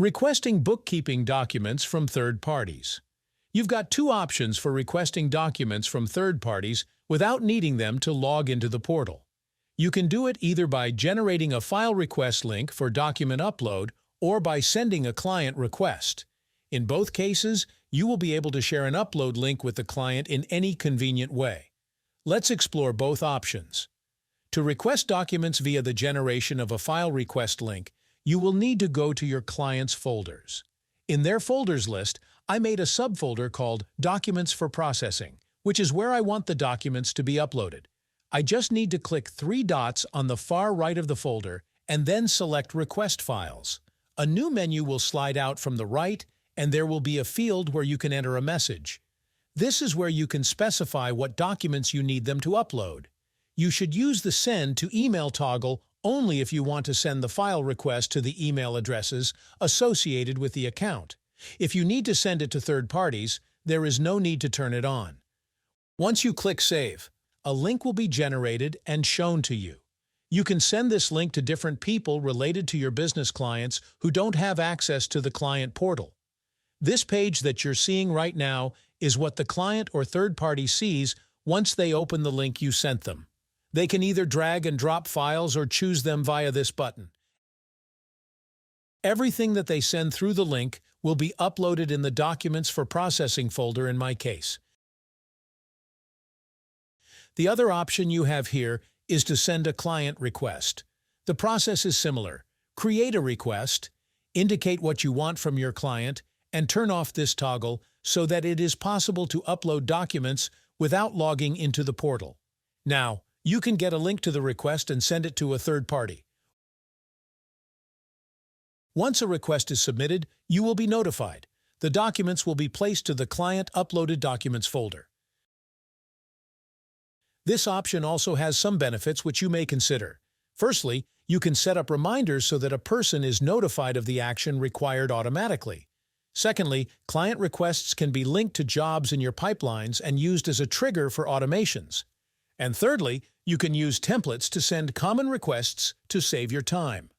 Requesting bookkeeping documents from third parties. You've got two options for requesting documents from third parties without needing them to log into the portal. You can do it either by generating a file request link for document upload or by sending a client request. In both cases, you will be able to share an upload link with the client in any convenient way. Let's explore both options. To request documents via the generation of a file request link, you will need to go to your client's folders. In their folders list, I made a subfolder called Documents for Processing, which is where I want the documents to be uploaded. I just need to click three dots on the far right of the folder and then select Request Files. A new menu will slide out from the right, and there will be a field where you can enter a message. This is where you can specify what documents you need them to upload. You should use the Send to Email toggle only if you want to send the file request to the email addresses associated with the account. If you need to send it to third parties, there is no need to turn it on. Once you click Save, a link will be generated and shown to you. You can send this link to different people related to your business clients who don't have access to the client portal. This page that you're seeing right now is what the client or third party sees once they open the link you sent them. They can either drag and drop files or choose them via this button. Everything that they send through the link will be uploaded in the Documents for Processing folder in my case. The other option you have here is to send a client request. The process is similar. Create a request, indicate what you want from your client, and turn off this toggle so that it is possible to upload documents without logging into the portal. Now, you can get a link to the request and send it to a third party. Once a request is submitted, you will be notified. The documents will be placed to the Client Uploaded Documents folder. This option also has some benefits which you may consider. Firstly, you can set up reminders so that a person is notified of the action required automatically. Secondly, client requests can be linked to jobs in your pipelines and used as a trigger for automations. And thirdly, you can use templates to send common requests to save your time.